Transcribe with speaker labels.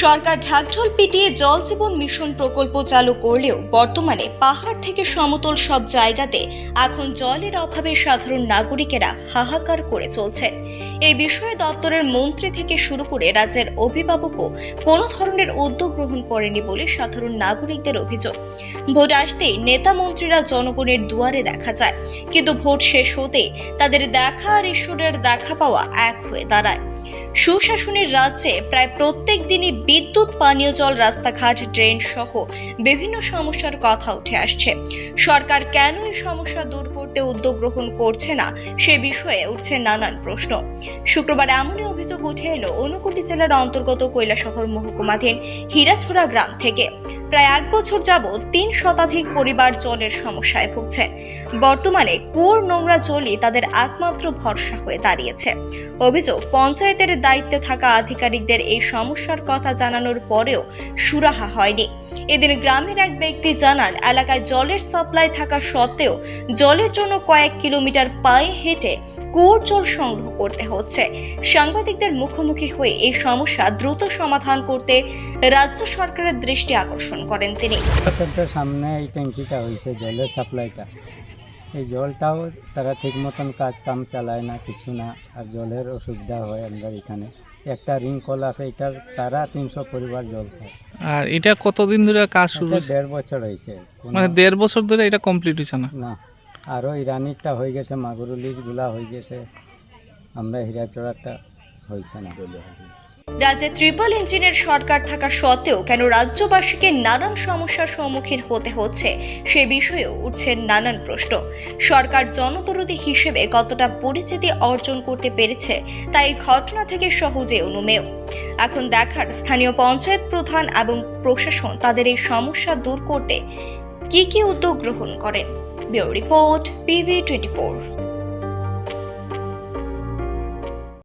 Speaker 1: সরকার ঢাকঢোল পিটিয়ে জল জীবন মিশন প্রকল্প চালু করলেও বর্তমানে পাহাড় থেকে সমতল সব জায়গাতে এখন জলের অভাবে সাধারণ নাগরিকেরা হাহাকার করে চলছেন। এই বিষয়ে দপ্তরের মন্ত্রী থেকে শুরু করে রাজ্যের অভিভাবকও কোনো ধরনের উদ্যোগ গ্রহণ করেনি বলে সাধারণ নাগরিকদের অভিযোগ। ভোট আসতেই নেতা মন্ত্রীরা জনগণের দুয়ারে দেখা যায়, কিন্তু ভোট শেষ হতেই তাদের দেখা আর ঈশ্বরের দেখা পাওয়া এক হয়ে দাঁড়ায়। সুশাসনের রাজ্যে প্রায় প্রত্যেক দিনই বিদ্যুৎ, পানীয় জল, রাস্তাঘাট, ড্রেন সহ বিভিন্ন সমস্যার কথা উঠে আসছে। সরকার কেন এই সমস্যা দূর করতে উদ্যোগ গ্রহণ করছে না সে বিষয়ে উঠছে নানান প্রশ্ন। শুক্রবার এমনই অভিযোগ উঠে এলো ঊনকোটি জেলার অন্তর্গত কৈলাসহর মহকুমাধীন হীরাছড়া গ্রাম থেকে। প্রায় 1 বছর যাবৎ 3 শতাধিক পরিবার জলের সমস্যায় ভুগছেন। বর্তমানে কুয়োর নোংরা জলই তাদের একমাত্র ভরসা হয়ে দাঁড়িয়েছে। অভিযোগ, পঞ্চায়েতের দায়িত্বে থাকা আধিকারিকদের এই সমস্যার কথা জানানোর পরেও সুরাহা হয়নি। এদিন গ্রামের এক ব্যক্তি জানান, এলাকায় জলের সাপ্লাই থাকা সত্ত্বেও জলের জন্য কয়েক কিলোমিটার পায়ে হেঁটে কুয়োর জল সংগ্রহ করতে হচ্ছে। সাংবাদিকদের মুখোমুখি হয়ে এই সমস্যা দ্রুত সমাধান করতে রাজ্য সরকারের দৃষ্টি আকর্ষণ করেন তিনি।
Speaker 2: সামনে এই ট্যাঙ্কিটা হয়েছে, জলের সাপ্লাইটা, এই জলটাও তারা ঠিক মতন কাম চালায় না, কিছু না, আর জলের অসুবিধা হয়। আমরা এখানে একটা রিং কল আছে, এটার তারা 300 পরিবার জল খায়।
Speaker 3: আর এটা কতদিন ধরে কাজ শুরু হয়েছে?
Speaker 2: 1.5 বছর হয়েছে।
Speaker 3: মানে 1.5 বছর ধরে এটা কমপ্লিট হয়েছে না?
Speaker 2: না, আরও ইরানিরটা হয়ে গেছে, মাগুরুলিগুলা হয়ে গেছে, আমরা হীরাচড়াটা হয়েছে না।
Speaker 1: রাজ্যে ট্রিপল ইঞ্জিনের সরকার থাকা সত্ত্বেও কেন রাজ্যবাসীকে নানান সমস্যার সম্মুখীন হতে হচ্ছে সে বিষয়েও উঠছে নানান প্রশ্ন। সরকার জনদরদী হিসেবে কতটা পরিচিতি অর্জন করতে পেরেছে তা এই ঘটনা থেকে সহজে অনুমেয়। এখন দেখার স্থানীয় পঞ্চায়েত প্রধান এবং প্রশাসন তাদের এই সমস্যা দূর করতে কি উদ্যোগ গ্রহণ করেন। Bureau report, PV24।